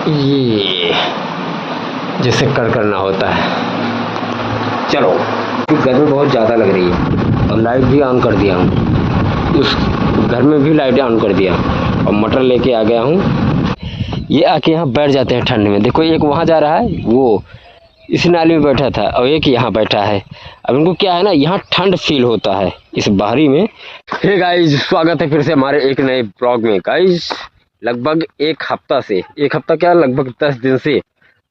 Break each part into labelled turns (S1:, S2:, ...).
S1: ये जैसे करना होता है। चलो, गर्मी बहुत ज़्यादा लग रही है और लाइट भी ऑन कर दिया हूँ, उस घर में भी लाइट ऑन कर दिया और मटर लेके आ गया हूँ। ये आके यहाँ बैठ जाते हैं ठंड में। देखो एक वहाँ जा रहा है, वो इस नाली में बैठा था और एक यहाँ बैठा है। अब इनको क्या है ना, यहाँ ठंड फील होता है इस बाहरी में। हे गाइस, स्वागत है फिर से हमारे एक नए ब्लॉग में। गाइस लगभग एक हफ्ता क्या, लगभग 10 दिन से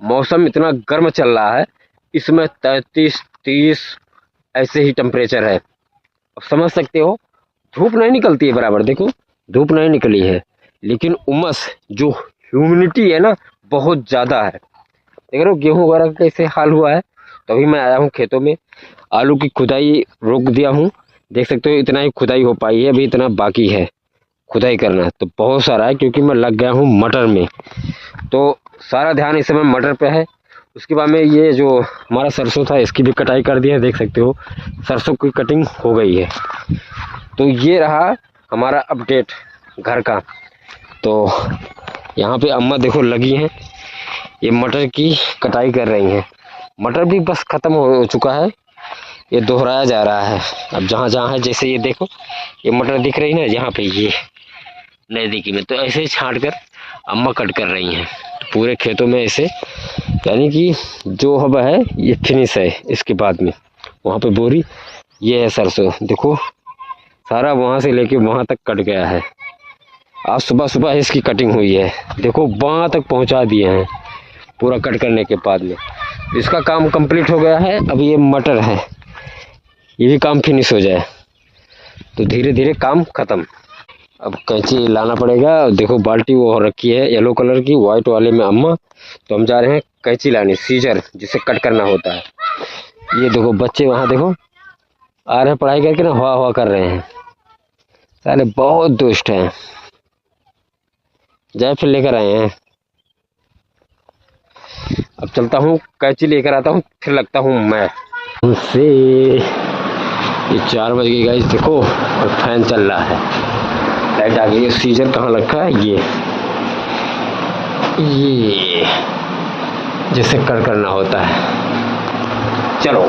S1: मौसम इतना गर्म चल रहा है। इसमें 33-30 ऐसे ही टेम्परेचर है। अब समझ सकते हो, धूप नहीं निकलती है बराबर। देखो धूप नहीं निकली है, लेकिन उमस जो ह्यूमिडिटी है ना, बहुत ज़्यादा है। देख रहे हो गेहूँ वगैरह का कैसे हाल हुआ है। तो अभी मैं आया हूँ खेतों में, आलू की खुदाई रोक दिया हूँ। देख सकते हो इतना ही खुदाई हो पाई है, अभी इतना बाकी है खुदाई करना तो बहुत सारा है, क्योंकि मैं लग गया हूँ मटर में। तो सारा ध्यान इस समय मटर पे है। उसके बाद में ये जो हमारा सरसों था, इसकी भी कटाई कर दी है। देख सकते हो सरसों की कटिंग हो गई है। तो ये रहा हमारा अपडेट घर का। तो यहाँ पे अम्मा देखो लगी हैं, ये मटर की कटाई कर रही हैं। मटर भी बस ख़त्म हो चुका है, ये दोहराया जा रहा है। अब जहाँ जहाँ है, जैसे ये देखो ये मटर दिख रही है ना, यहाँ पे ये नज़दीकी में, तो ऐसे ही छांट कर अम्मा कट कर रही हैं। तो पूरे खेतों में ऐसे, यानी कि जो अब है ये फिनिश है। इसके बाद में वहाँ पे बोरी, ये है सरसों। देखो सारा वहाँ से लेके वहाँ तक कट गया है। आज सुबह सुबह इसकी कटिंग हुई है। देखो वहाँ तक पहुँचा दिए हैं पूरा कट करने के बाद में। इसका काम कंप्लीट हो गया है। अब ये मटर है, ये भी काम फिनिश हो जाए तो धीरे धीरे काम ख़त्म। अब कैंची लाना पड़ेगा। देखो बाल्टी वो रखी है येलो कलर की, वाइट वाले में अम्मा। तो हम जा रहे हैं कैंची लाने, सीजर जिसे कट करना होता है। ये देखो बच्चे वहाँ देखो आ रहे हैं पढ़ाई करके ना, हवा कर रहे हैं। सारे बहुत दुष्ट हैं। जाए फिर लेकर आए हैं। अब चलता हूँ, कैंची लेकर आता हूँ, फिर लगता हूँ मैं उनसे। ये 4 बज गए गाइस, देखो और फैन चल रहा है, लाइट आ गई है। सीजर कहाँ रखा है, ये जैसे करना होता है। चलो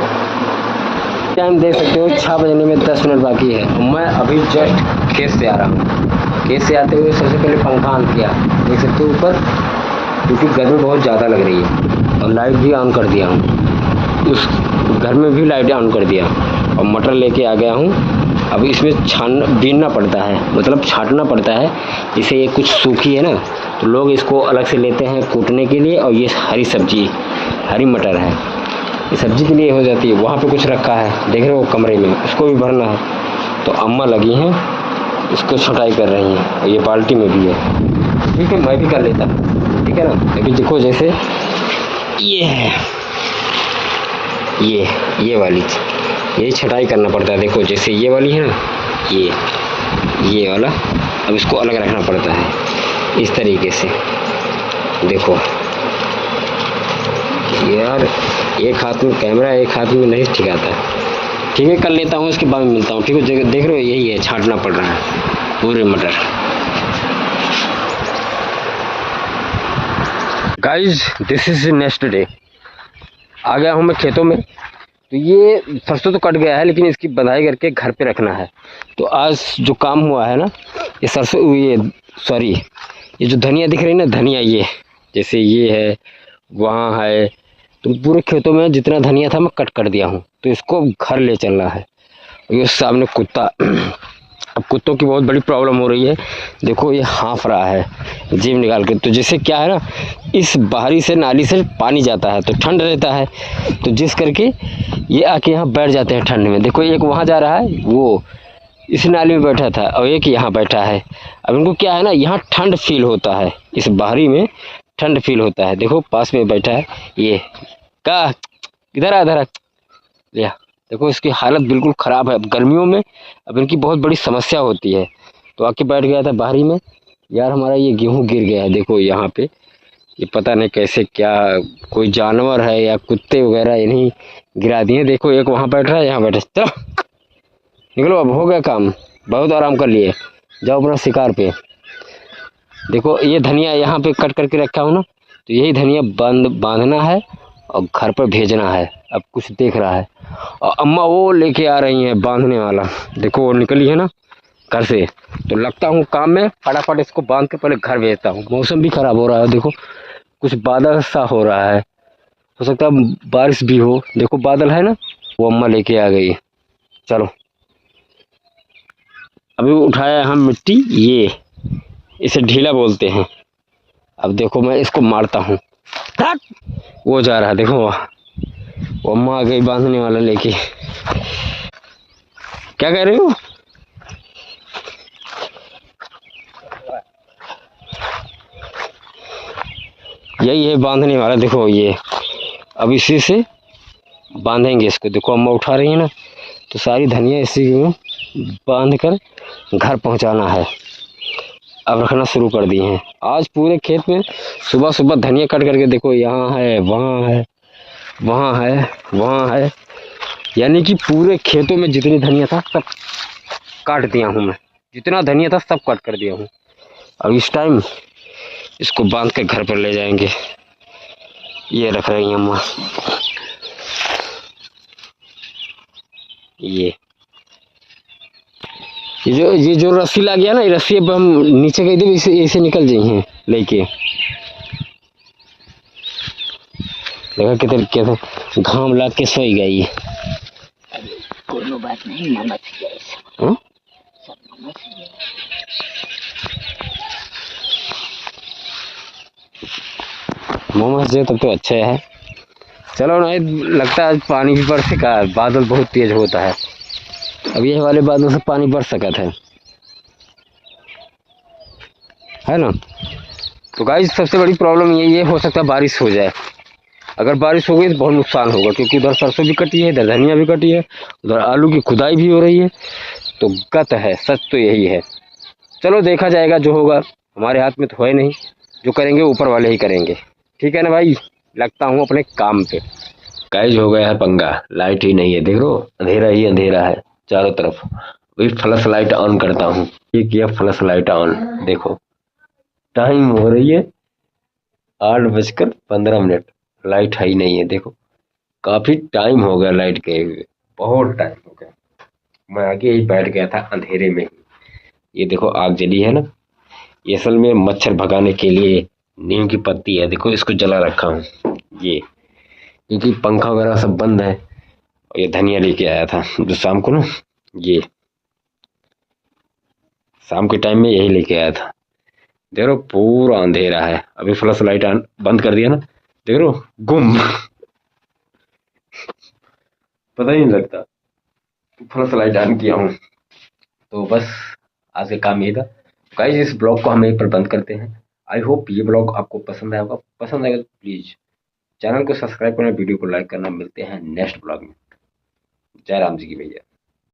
S1: टाइम देख सकते हो, 6 बजने में 10 मिनट बाकी है। मैं अभी जस्ट खेत से आ रहा हूँ। खेत से आते हुए सबसे पहले पंखा ऑन किया, देख सकते हो ऊपर, क्योंकि गर्मी बहुत ज़्यादा लग रही है। और लाइट भी ऑन कर दिया हूँ, उस घर में भी लाइट ऑन कर दिया और मटर लेके आ गया हूँ। अब इसमें बीनना पड़ता है, मतलब छांटना पड़ता है। इसे ये कुछ सूखी है ना, तो लोग इसको अलग से लेते हैं कूटने के लिए। और ये हरी सब्जी, हरी मटर है, ये सब्जी के लिए हो जाती है। वहाँ पे कुछ रखा है, देख रहे हो कमरे में, उसको भी भरना है। तो अम्मा लगी हैं, इसको छटाई कर रही हैं। और ये बाल्टी में भी है। ठीक है, मैं भी कर लेता, ठीक है ना। अभी देखो जैसे ये है, ये वाली यही छटाई करना पड़ता है। देखो जैसे ये वाली है ना, ये वाला, अब इसको अलग रखना पड़ता है इस तरीके से। देखो यार, एक हाथ में कैमरा, एक हाथ में नहीं ठिकाता। ठीक है, कर लेता हूँ, उसके बाद में मिलता हूँ। ठीक है, देख रहे हो यही है, छांटना पड़ रहा है पूरे मटर। Guys this is next day. आ गया हूँ मैं खेतों में। तो ये सरसों तो कट गया है, लेकिन इसकी बंधाई करके घर पे रखना है। तो आज जो काम हुआ है ना, ये सरसों, ये जो धनिया दिख रही है ना, धनिया, ये जैसे ये है, वहाँ है, तो पूरे खेतों में जितना धनिया था मैं कट कर दिया हूँ। तो इसको घर ले चलना है। ये सामने कुत्ता, अब कुत्तों की बहुत बड़ी प्रॉब्लम हो रही है। देखो ये हाँफ रहा है जीभ निकाल के। तो जैसे क्या है ना, इस बाहरी से नाली से पानी जाता है तो ठंड रहता है, तो जिस करके ये आके यहाँ बैठ जाते हैं ठंड में। देखो एक वहाँ जा रहा है, वो इस नाली में बैठा था और एक यहाँ बैठा है। अब इनको क्या है ना, यहाँ ठंड फील होता है, इस बाहरी में ठंड फील होता है। देखो पास में बैठा है ये, का इधर आ, इधर या। देखो इसकी हालत बिल्कुल ख़राब है। अब गर्मियों में अब इनकी बहुत बड़ी समस्या होती है। तो आके बैठ गया था बाहरी में। यार हमारा ये गेहूं गिर गया है, देखो यहाँ पे। ये पता नहीं कैसे, क्या कोई जानवर है या कुत्ते वगैरह इन्हीं गिरा दिए। देखो एक वहाँ बैठ रहा है, यहाँ बैठा। चलो निकलो, अब हो गया काम, बहुत आराम कर लिए, जाओ अपना शिकार पे। देखो ये धनिया यहाँ पे कट करके रखा हूँ ना, तो यही धनिया बांधना है और घर पर भेजना है। अब कुछ देख रहा है और अम्मा वो लेके आ रही हैं बांधने वाला, देखो वो निकली है ना घर से। तो लगता हूँ काम में, फटाफट इसको बांध के पहले घर भेजता हूँ। मौसम भी खराब हो रहा है, देखो कुछ बादल सा हो रहा है, हो सकता है बारिश भी हो। देखो बादल है ना, वो अम्मा लेके आ गई। चलो अभी उठाया हम मिट्टी, ये इसे ढीला बोलते हैं। अब देखो मैं इसको मारता हूँ। हट! वो जा रहा है, देखो वो अम्मा आ गई बांधने वाला लेके। क्या कह रहे हो? यही है बांधने वाला, देखो ये अब इसी से बांधेंगे इसको। देखो अम्मा उठा रही है ना, तो सारी धनिया इसी में बांध कर घर पहुंचाना है। अब रखना शुरू कर दिए हैं। आज पूरे खेत में सुबह सुबह धनिया कट करके देखो, यहाँ है, वहाँ है, वहाँ है, वहाँ है, यानी कि पूरे खेतों में जितनी धनिया था सब काट दिया हूँ मैं। जितना धनिया था सब काट कर दिया हूँ। अब इस टाइम इसको बांध के घर पर ले जाएंगे। ये रख रही हैं अम्मा, ये जो रस्सी लग गया ना, ये रस्सी अब हम नीचे गई थी, इसे निकल जाई हैं लेके। देखा कितने कैसे घाम लग के सोई गई।
S2: कोई बात नहीं, मामा
S1: मोमोज से तब तो अच्छा है। चलो नहीं लगता है पानी भी बरस सका, बादल बहुत तेज होता है। अब ये वाले बादल से पानी बरस सका था, है ना। तो गाइस सबसे बड़ी प्रॉब्लम ये हो सकता है बारिश हो जाए। अगर बारिश हो गई तो बहुत नुकसान होगा, क्योंकि उधर सरसों भी कटी है, इधर धनिया भी कटी है, उधर आलू की खुदाई भी हो रही है। तो गत है, सच तो यही है। चलो देखा जाएगा, जो होगा। हमारे हाथ में तो है नहीं, जो करेंगे ऊपर वाले ही करेंगे। ठीक है ना भाई, लगता हूँ अपने काम पे। गाइस हो गया है पंगा, लाइट ही नहीं है, देख लो अंधेरा ही अंधेरा है चारों तरफ। वही फ्लश लाइट ऑन करता हूँ, ये किया फ्लश लाइट ऑन। देखो टाइम हो रही है 8:15, लाइट है ही नहीं है। देखो काफी टाइम हो गया लाइट गए हुए, बहुत टाइम हो गया। मैं आगे ही बैठ गया था अंधेरे में ही। ये देखो आग जली है ना, ये असल में मच्छर भगाने के लिए नीम की पत्ती है, देखो इसको जला रखा हूँ। ये क्योंकि पंखा वगैरह सब बंद है। और ये धनिया लेके आया था जो शाम को ना, ये शाम के टाइम में यही लेके आया था। देख लो पूरा अंधेरा है। अभी फ्लश लाइट बंद कर दिया ना, देख लो गुम पता ही नहीं लगता। फ्लश लाइट ऑन किया हूँ। तो बस आज का काम ये था गाइस। इस ब्लॉग को हम यहीं पर बंद करते हैं। आई होप ये ब्लॉग आपको पसंद आएगा। पसंद आएगा तो प्लीज चैनल को सब्सक्राइब करना, वीडियो को लाइक करना। मिलते हैं नेक्स्ट ब्लॉग में। जय राम जी की भैया।